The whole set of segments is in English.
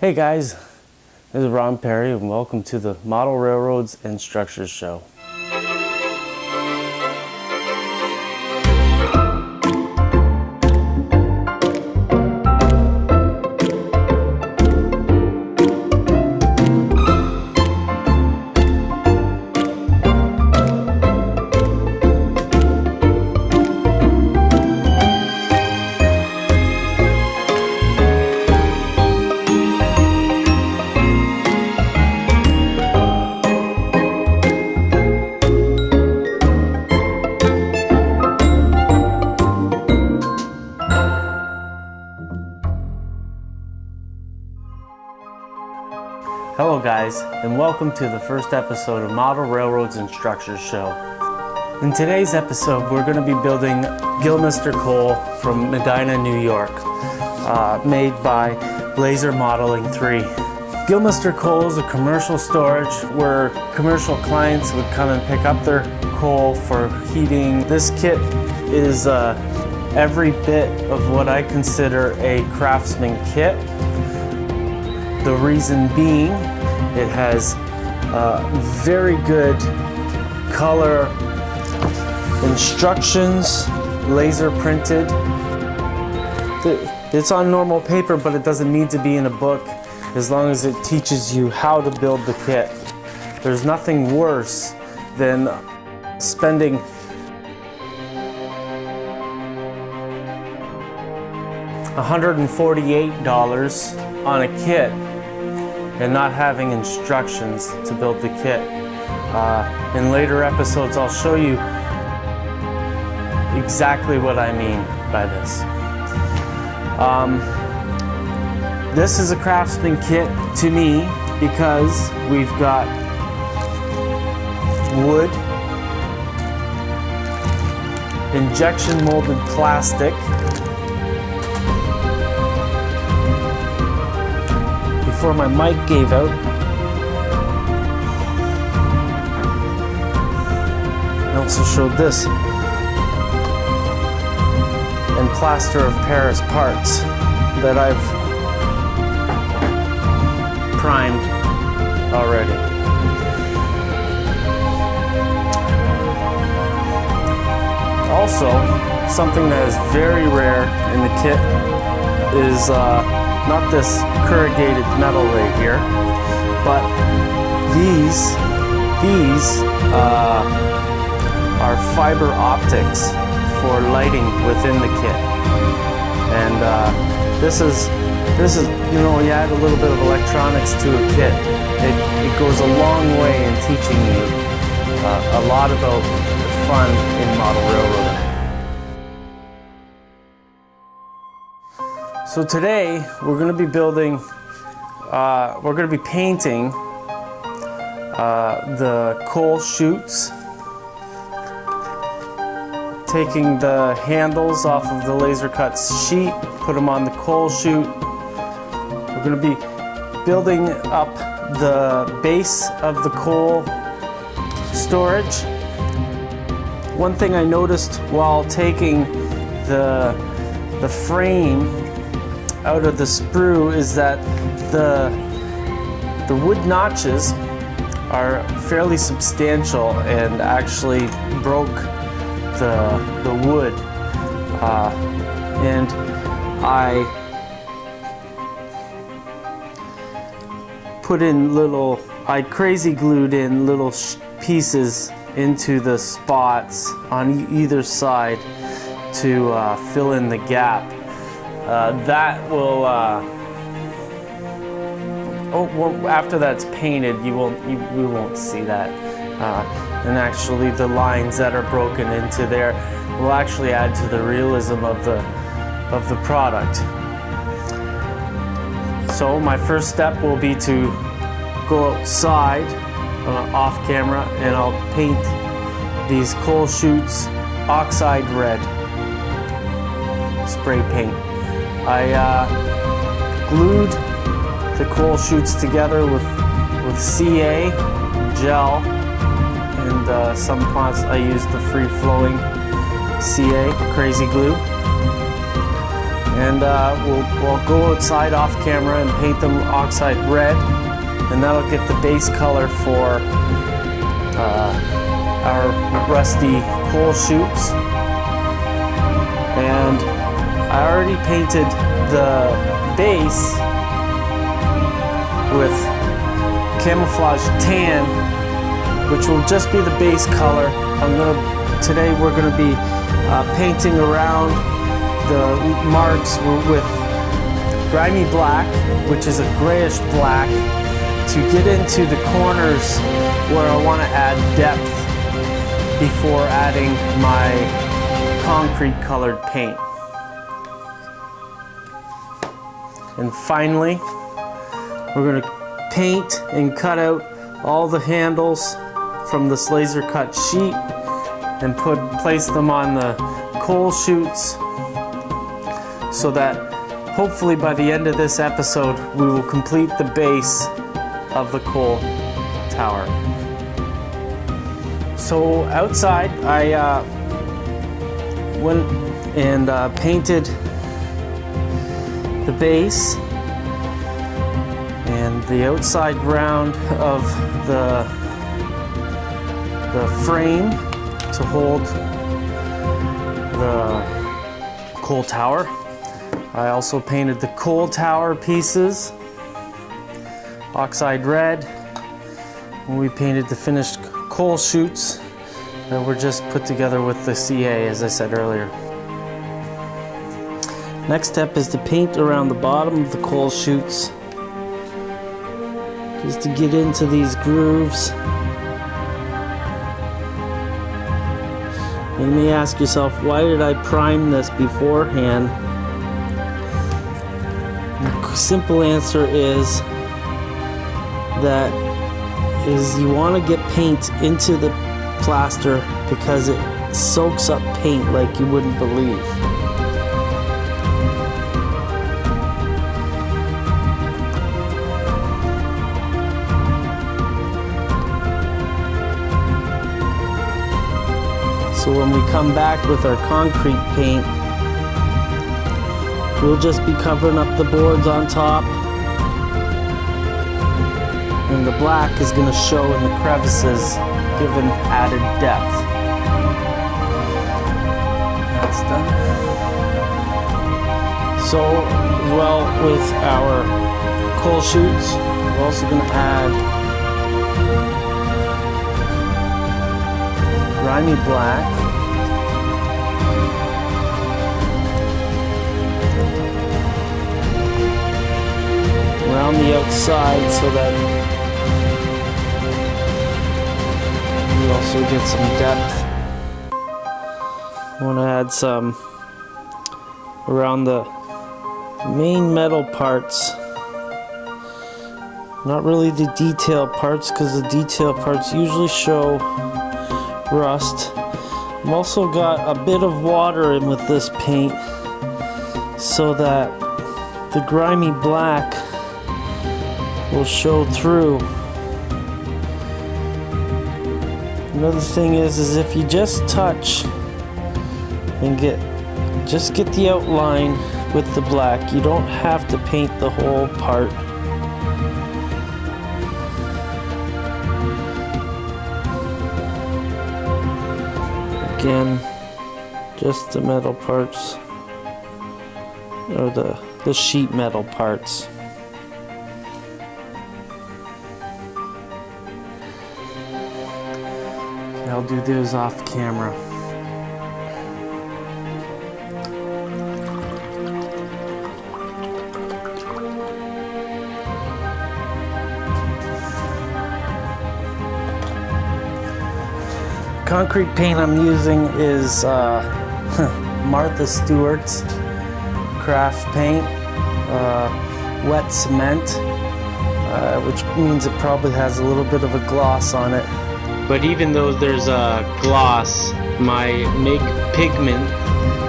Hey guys, this is Ron Pare and welcome to the Model Railroads and Structures Show. Hello guys, and welcome to the first episode of Model Railroads and Structures Show. In today's episode, we're going to be building Gillmeister Coal from Medina, New York, made by Laser Modeling 3. Gillmeister Coal is a commercial storage where commercial clients would come and pick up their coal for heating. This kit is every bit of what I consider a craftsman kit. The reason being, it has very good color instructions, laser printed. It's on normal paper, but it doesn't need to be in a book as long as it teaches you how to build the kit. There's nothing worse than spending $148 on a kit and not having instructions to build the kit. In later episodes, I'll show you exactly what I mean by this. This is a craftsman kit to me because we've got wood, injection molded plastic, before my mic gave out. I also showed this. And plaster of Paris parts that I've primed already. Also, something that is very rare in the kit is not this corrugated metal right here, but these are fiber optics for lighting within the kit. And this is you know, you add a little bit of electronics to a kit, it goes a long way in teaching you a lot about the fun in model railroading. So today we're going to be building, we're going to be painting the coal chutes, taking the handles off of the laser cut sheet, put them on the coal chute. We're going to be building up the base of the coal storage. One thing I noticed while taking the frame out of the sprue is that the wood notches are fairly substantial and actually broke the wood, and I crazy glued in little pieces into the spots on either side to fill in the gap. That will, after that's painted, we won't see that. And actually the lines that are broken into there will actually add to the realism of the product. So my first step will be to go outside off camera, and I'll paint these coal chutes oxide red, spray paint. I glued the coal chutes together with CA gel, and some spots I used the free-flowing CA crazy glue. And we'll go outside off camera and paint them oxide red, and that'll get the base color for our rusty coal chutes. And I already painted the base with camouflage tan, which will just be the base color. Today we're gonna be painting around the marks with grimy black, which is a grayish black, to get into the corners where I want to add depth before adding my concrete colored paint. And finally, we're going to paint and cut out all the handles from this laser cut sheet and place them on the coal chutes, so that hopefully by the end of this episode we will complete the base of the coal tower. So outside I went and painted the base and the outside round of the frame to hold the coal tower. I also painted the coal tower pieces oxide red, and we painted the finished coal chutes that were just put together with the CA, as I said earlier. Next step is to paint around the bottom of the coal chutes, just to get into these grooves. You may ask yourself, why did I prime this beforehand? The simple answer is you want to get paint into the plaster because it soaks up paint like you wouldn't believe. So when we come back with our concrete paint, we'll just be covering up the boards on top, and the black is going to show in the crevices, giving added depth. That's done. So, as well with our coal chutes, we're also going to add grimy black. Around the outside so that we also get some depth. I want to add some around the main metal parts. Not really the detail parts, because the detail parts usually show rust. I've also got a bit of water in with this paint so that the grimy black will show through. Another thing is if you just touch and get the outline with the black, you don't have to paint the whole part. Again, just the metal parts, or the sheet metal parts. I'll do those off camera. Concrete paint I'm using is Martha Stewart's craft paint, wet cement, which means it probably has a little bit of a gloss on it. But even though there's a gloss, my Make Pigment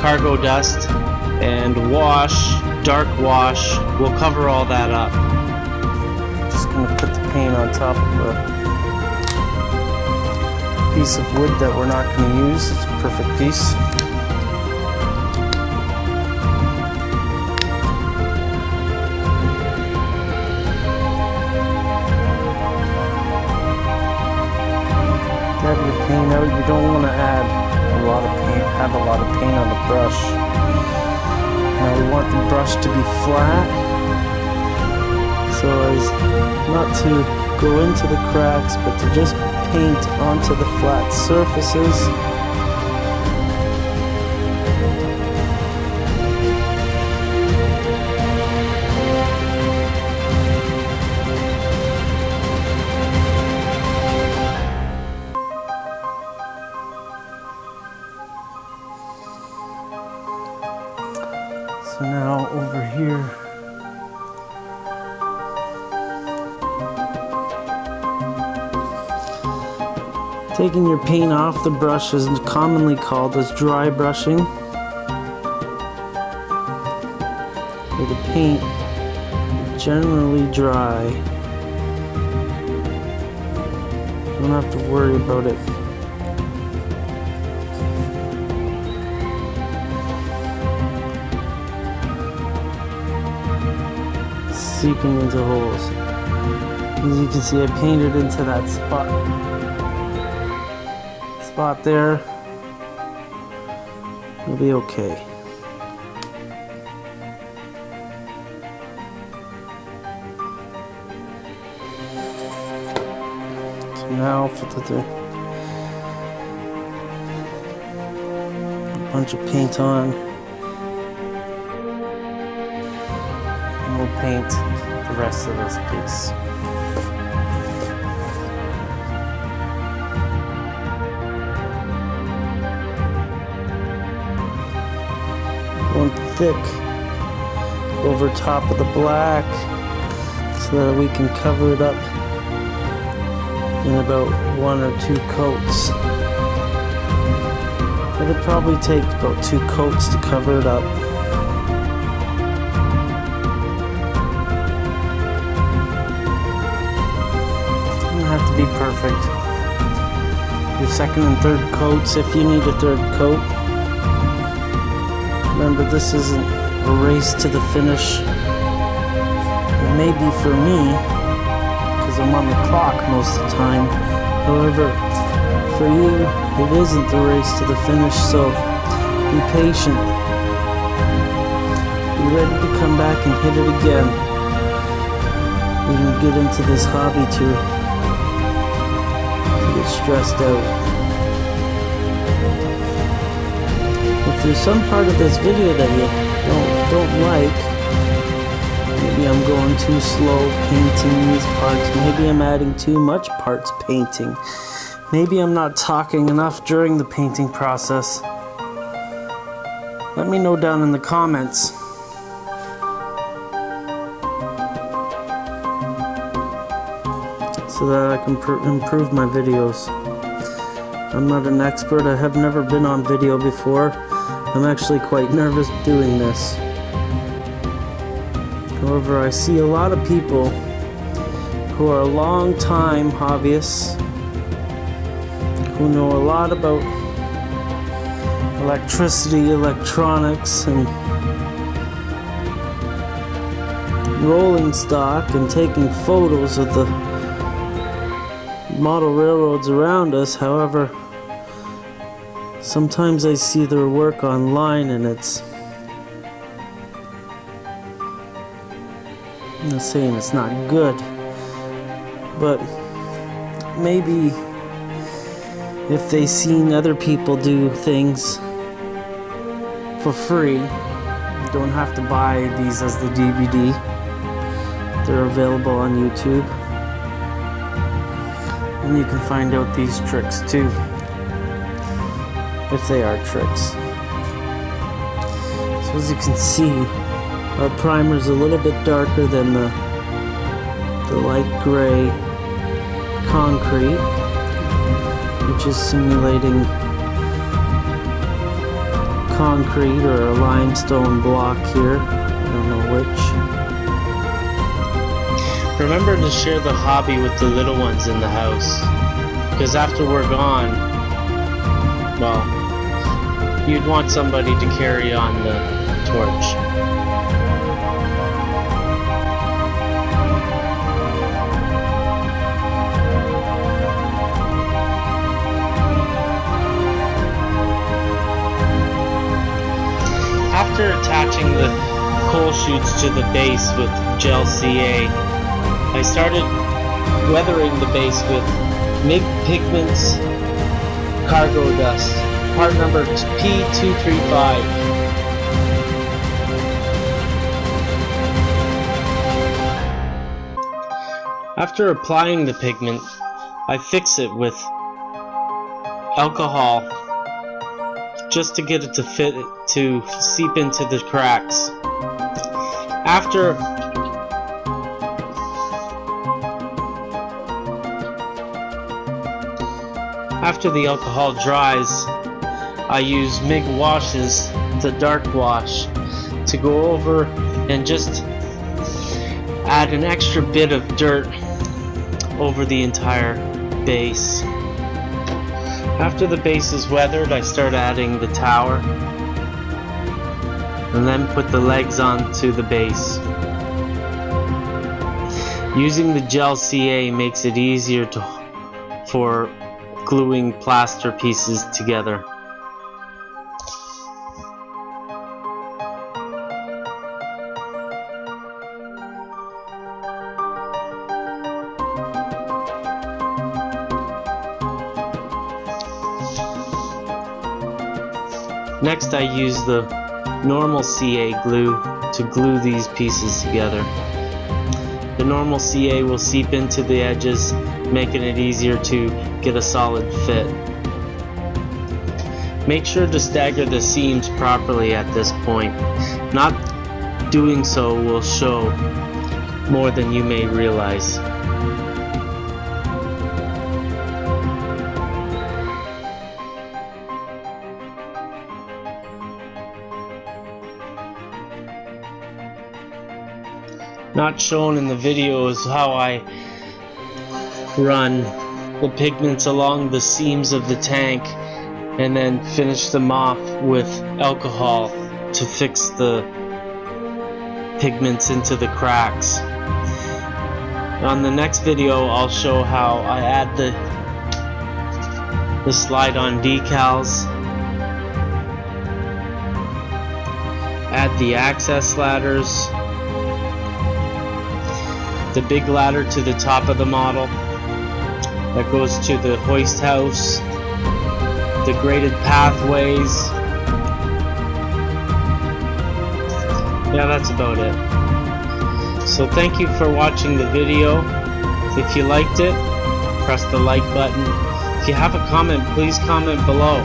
cargo dust and dark wash will cover all that up. Just gonna put the paint on top of a piece of wood that we're not going to use. It's a perfect piece. paint out, you don't want to add a lot of paint, have a lot of paint on the brush. Now we want the brush to be flat, so as not to go into the cracks, but to just paint onto the flat surfaces. So now over here, taking your paint off the brush is commonly called as dry brushing, where the paint is generally dry. You don't have to worry about it seeping into holes. As you can see, I painted into that spot there. It'll be okay. So now for a bunch of paint on, and we'll paint the rest of this piece. Going thick over top of the black so that we can cover it up in about 1 or 2 coats. It'll probably take about 2 coats to cover it up. Doesn't have to be perfect. Your second and third coats if you need a third coat. Remember, this isn't a race to the finish. It may be for me, because I'm on the clock most of the time. However, for you, it isn't the race to the finish, so be patient. Be ready to come back and hit it again when you get into this hobby to get stressed out. If there's some part of this video that you don't like, maybe I'm going too slow painting these parts, maybe I'm adding too much parts painting, maybe I'm not talking enough during the painting process, let me know down in the comments. So that I can improve my videos. I'm not an expert, I have never been on video before. I'm actually quite nervous doing this. However, I see a lot of people who are long-time hobbyists, who know a lot about electricity, electronics, and rolling stock, and taking photos of the model railroads around us. However, sometimes I see their work online and it's, I'm not saying it's not good, but maybe if they've seen other people do things for free, you don't have to buy these as the DVD. They're available on YouTube. And you can find out these tricks too, if they are tricks. So as you can see, our primer is a little bit darker than the light gray concrete, which is simulating concrete or a limestone block here. I don't know which. Remember to share the hobby with the little ones in the house, because after we're gone, well, you'd want somebody to carry on the torch. attaching the coal chutes to the base with gel CA. I started weathering the base with MIG Pigments Cargo Dust, part number P235. After applying the pigment, I fix it with alcohol just to get it to seep into the cracks. After the alcohol dries, I use MIG washes, the dark wash, to go over and just add an extra bit of dirt over the entire base. After the base is weathered, I start adding the tower and then put the legs onto the base. Using the gel CA makes it easier for gluing plaster pieces together. Next, I use the normal CA glue to glue these pieces together. The normal CA will seep into the edges, making it easier to get a solid fit. Make sure to stagger the seams properly at this point. Not doing so will show more than you may realize. Not shown in the video is how I run the pigments along the seams of the tank and then finish them off with alcohol to fix the pigments into the cracks. On the next video, I'll show how I add the slide-on decals, add the access ladders, the big ladder to the top of the model that goes to the hoist house, the graded pathways. Yeah, that's about it. So thank you for watching the video. If you liked it, press the like button. If you have a comment, please comment below.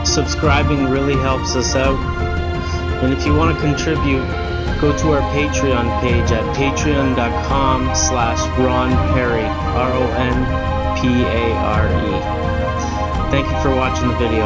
Subscribing really helps us out. And if you want to contribute, go to our Patreon page at patreon.com/Ron Pare, RONPARE. Thank you for watching the video.